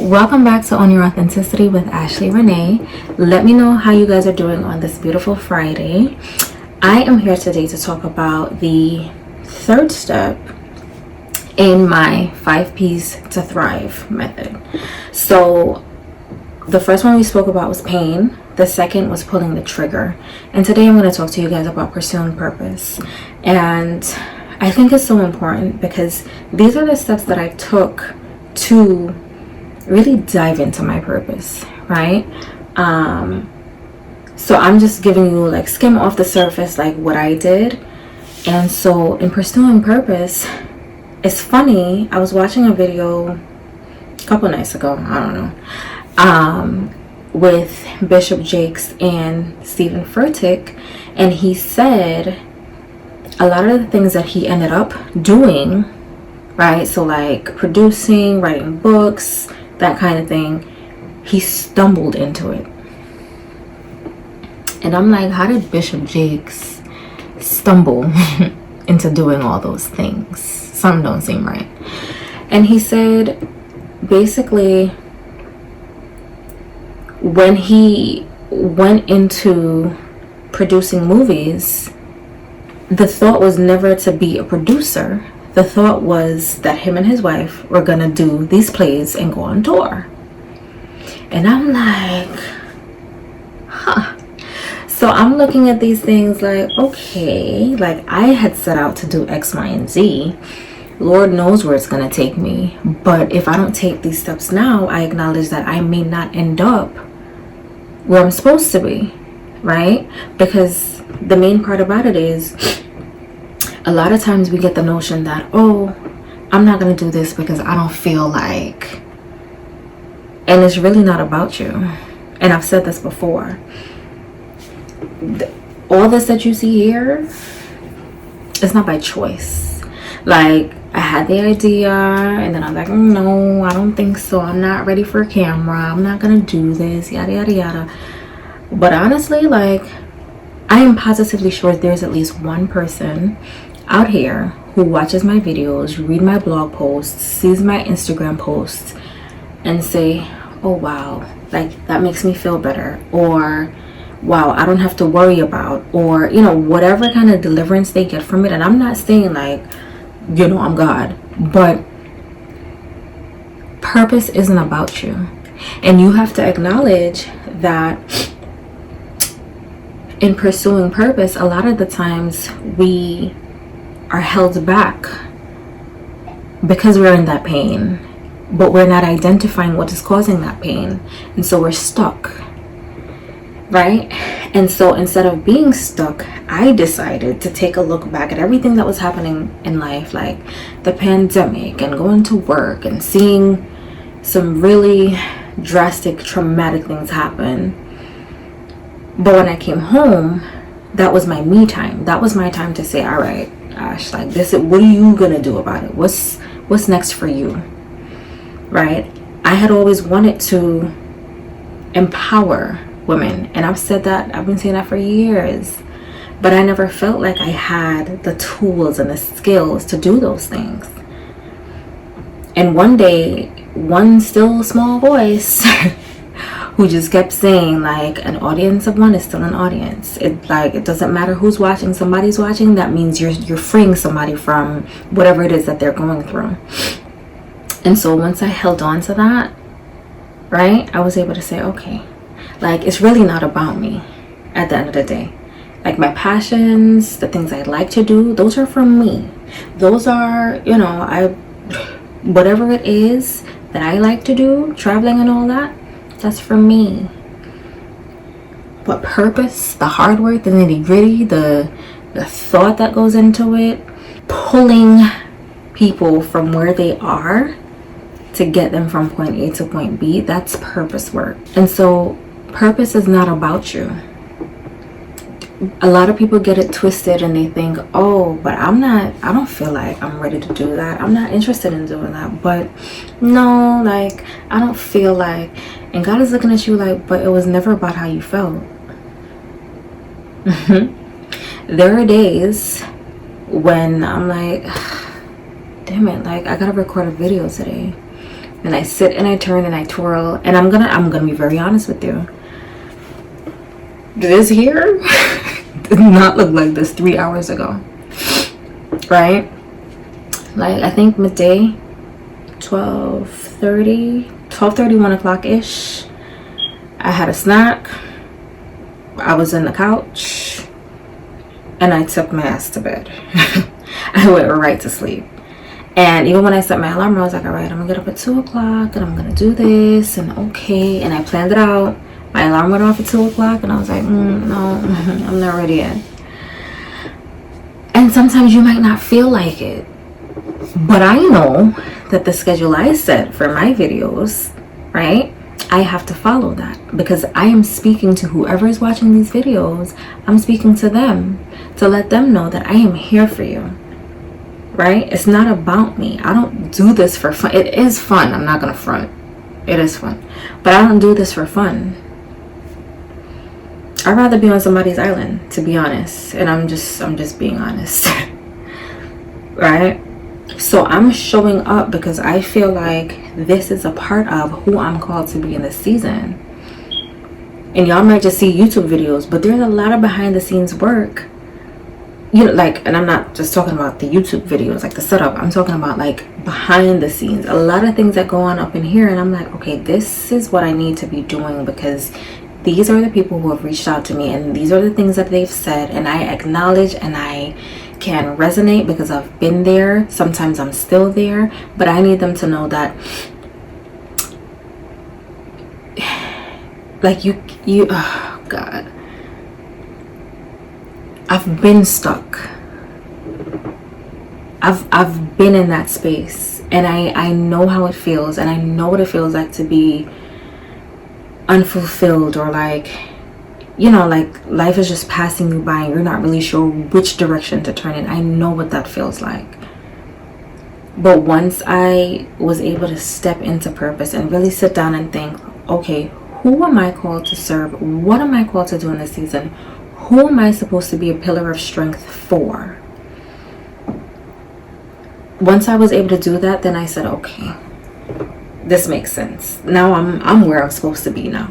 Welcome back to On Your Authenticity with Ashley Renee. Let me know how you guys are doing on this beautiful Friday. I am here today to talk about the third step in my 5 P's to Thrive method. So the first one we spoke about was pain. The second was pulling the trigger. And today I'm going to talk to you guys about pursuing purpose. And I think it's so important because these are the steps that I took to really dive into my purpose, right? So I'm just giving you like skim off the surface like what I did. And so in pursuing purpose, it's funny, I was watching a video a couple nights ago, I don't know, with Bishop Jakes and Stephen Furtick, and he said a lot of the things that he ended up doing, right? So like producing, writing books, that kind of thing, he stumbled into it. And I'm like, how did Bishop Jakes stumble into doing all those things? Something don't seem right. And he said basically when he went into producing movies, the thought was never to be a producer. The thought was that him and his wife were gonna do these plays and go on tour. And I'm like, huh. So I'm looking at these things like, okay, like I had set out to do X, Y, and Z. Lord knows where it's gonna take me. But if I don't take these steps now, I acknowledge that I may not end up where I'm supposed to be, right? Because the main part about it is, a lot of times we get the notion that, oh, I'm not going to do this because I don't feel like, and it's really not about you. And I've said this before. All this that you see here, it's not by choice. Like, I had the idea and then I'm like, no, I don't think so. I'm not ready for a camera. I'm not going to do this, yada, yada, yada. But honestly, like, I am positively sure there's at least one person out here who watches my videos, read my blog posts, sees my Instagram posts, and say, oh wow, like that makes me feel better, or wow, I don't have to worry about, or you know, whatever kind of deliverance they get from it. And I'm not saying like, you know, I'm God, but purpose isn't about you. And you have to acknowledge that in pursuing purpose, a lot of the times we are held back because we're in that pain, but we're not identifying what is causing that pain, and so we're stuck, right? And so instead of being stuck, I decided to take a look back at everything that was happening in life, like the pandemic and going to work and seeing some really drastic traumatic things happen. But when I came home, that was my me time. That was my time to say, all right, Ash, like this, what are you gonna do about it? What's next for you, right? I had always wanted to empower women, and I've said that, I've been saying that for years, but I never felt like I had the tools and the skills to do those things. And one day, one still small voice who just kept saying like, an audience of one is still an audience. It doesn't matter who's watching, somebody's watching. That means you're freeing somebody from whatever it is that they're going through. And so once I held on to that, right, I was able to say, okay, like it's really not about me at the end of the day. Like my passions, the things I like to do, those are for me. Those are, you know, whatever it is that I like to do, traveling and all that, that's for me. But purpose, the hard work, the nitty gritty, the thought that goes into it, pulling people from where they are to get them from point A to point B, that's purpose work. And so purpose is not about you. A lot of people get it twisted and they think, oh, but I don't feel like I'm ready to do that. I'm not interested in doing that. But no, like I don't feel like, and God is looking at you like, but it was never about how you felt. There are days when I'm like, damn it, like I gotta record a video today. and I sit and I turn and I twirl, and I'm gonna be very honest with you. This here did not look like this 3 hours ago, right? Like, I think midday, 12:30, 1 o'clock ish. I had a snack. I was in the couch, and I took my ass to bed. I went right to sleep. And even when I set my alarm, I was like, all right, I'm gonna get up at 2 o'clock and I'm gonna do this, and okay. And I planned it out. My alarm went off at 2 o'clock, and I was like, no, I'm not ready yet. And sometimes you might not feel like it, but I know that the schedule I set for my videos, right, I have to follow that, because I am speaking to whoever is watching these videos. I'm speaking to them to let them know that I am here for you, right? It's not about me. I don't do this for fun. It is fun. I'm not gonna front. It is fun, but I don't do this for fun. I'd rather be on somebody's island, to be honest. And I'm just being honest. Right? So I'm showing up because I feel like this is a part of who I'm called to be in this season. And y'all might just see YouTube videos, but there's a lot of behind the scenes work. You know, like, and I'm not just talking about the YouTube videos, like the setup. I'm talking about like behind the scenes. A lot of things that go on up in here, and I'm like, okay, this is what I need to be doing, because these are the people who have reached out to me, and these are the things that they've said, and I acknowledge and I can resonate because I've been there. Sometimes I'm still there, but I need them to know that, like, you oh God, I've been stuck. I've been in that space, and I know how it feels, and I know what it feels like to be unfulfilled, or like, you know, like life is just passing you by and you're not really sure which direction to turn in. I know what that feels like. But once I was able to step into purpose and really sit down and think, okay, who am I called to serve? What am I called to do in this season? Who am I supposed to be a pillar of strength for? Once I was able to do that, then I said, okay, this makes sense. Now I'm where I'm supposed to be now,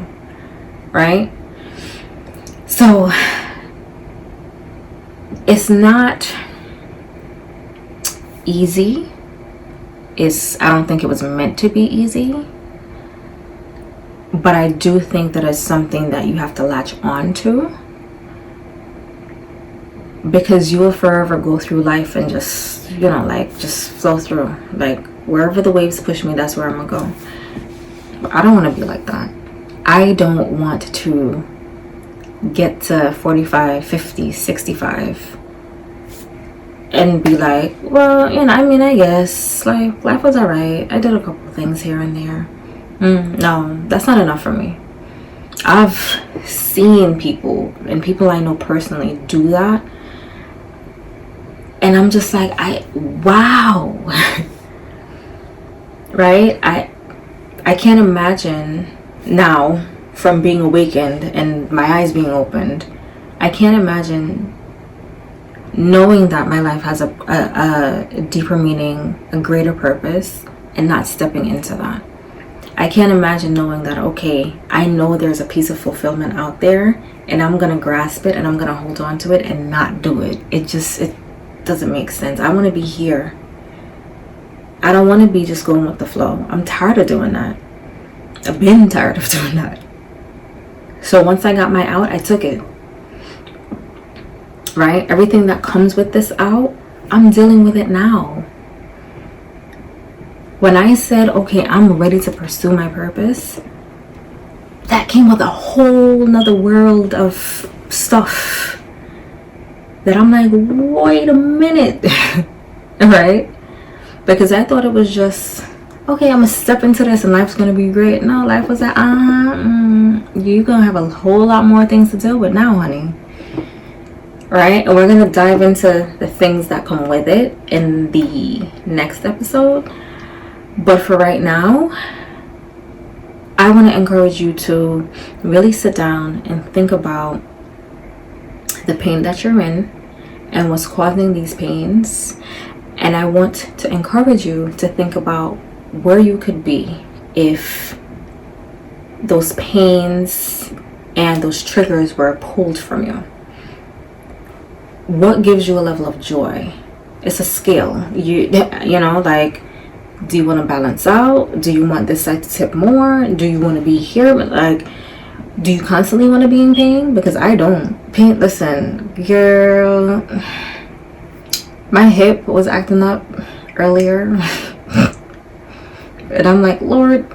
right? So it's not easy. I don't think it was meant to be easy, but I do think that it's something that you have to latch on to, because you will forever go through life and just, you know, like, just flow through. Like, wherever the waves push me, that's where I'm gonna go. But I don't want to be like that. I don't want to get to 45, 50, 65 and be like, well, you know, I mean, I guess, like, life was alright. I did a couple things here and there. No, that's not enough for me. I've seen people, and people I know personally, do that. And I'm just like, wow. Right? I can't imagine now, from being awakened and my eyes being opened, I can't imagine knowing that my life has a deeper meaning, a greater purpose, and not stepping into that. I can't imagine knowing that, okay, I know there's a piece of fulfillment out there, and I'm gonna grasp it and I'm gonna hold on to it and not do it. It doesn't make sense. I want to be here. I don't want to be just going with the flow. I'm tired of doing that. I've been tired of doing that. So once I got my out, I took it. Right? Everything that comes with this out, I'm dealing with it now. When I said, okay, I'm ready to pursue my purpose, that came with a whole nother world of stuff that I'm like, wait a minute. Right? Because I thought it was just, okay, I'm gonna step into this and life's gonna be great. No, life was like, you're gonna have a whole lot more things to deal with now, honey. Right? And we're gonna dive into the things that come with it in the next episode. But for right now, I want to encourage you to really sit down and think about the pain that you're in and what's causing these pains. And I want to encourage you to think about where you could be if those pains and those triggers were pulled from you. What gives you a level of joy? It's a scale. You know, like, do you want to balance out? Do you want this side to tip more? Do you want to be here? Like, do you constantly want to be in pain? Because I don't. Pain, listen, girl, my hip was acting up earlier. And I'm like, Lord,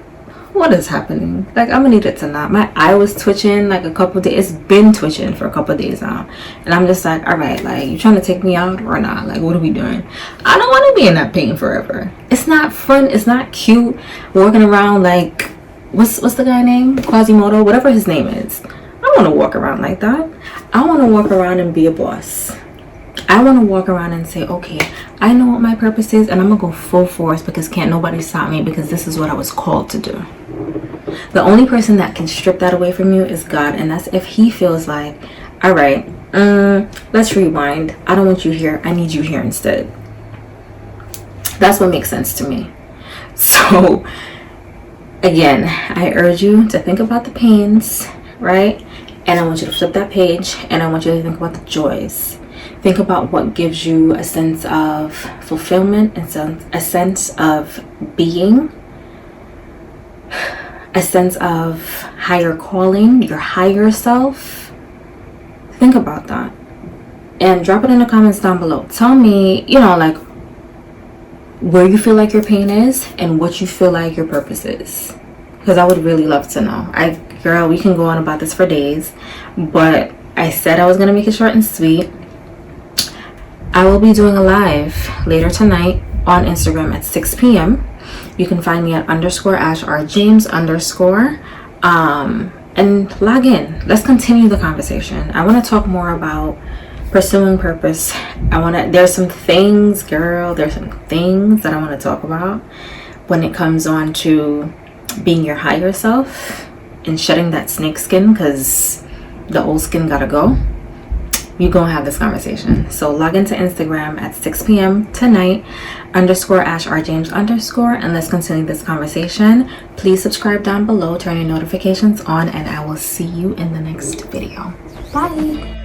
what is happening? Like, I'm gonna need it to not. My eye was twitching like a couple days. It's been twitching for a couple days now. And I'm just like, all right, like, you trying to take me out or not? Like, what are we doing? I don't want to be in that pain forever. It's not fun. It's not cute walking around like, what's the guy name? Quasimodo, whatever his name is. I don't want to walk around like that. I want to walk around and be a boss. I want to walk around and say, okay, I know what my purpose is, and I'm gonna go full force because can't nobody stop me, because this is what I was called to do. The only person that can strip that away from you is God, and that's if he feels like, all right, let's rewind. I don't want you here. I need you here instead. That's what makes sense to me. So again, I urge you to think about the pains, right? And I want you to flip that page, and I want you to think about the joys. Think about what gives you a sense of fulfillment, and a sense of being, a sense of higher calling, your higher self. Think about that and drop it in the comments down below. Tell me, you know, like, where you feel like your pain is and what you feel like your purpose is, because I would really love to know. Girl, we can go on about this for days, but I said I was gonna make it short and sweet. I will be doing a live later tonight on Instagram at 6 p.m. You can find me at _AshRJames_. And log in. Let's continue the conversation. I want to talk more about pursuing purpose. There's some things, girl, there's some things that I want to talk about when it comes on to being your higher self and shedding that snake skin, because the old skin gotta go. You gonna have this conversation. So log into Instagram at 6 p.m. tonight, _AshRJames_, and let's continue this conversation. Please subscribe down below, turn your notifications on, and I will see you in the next video. Bye.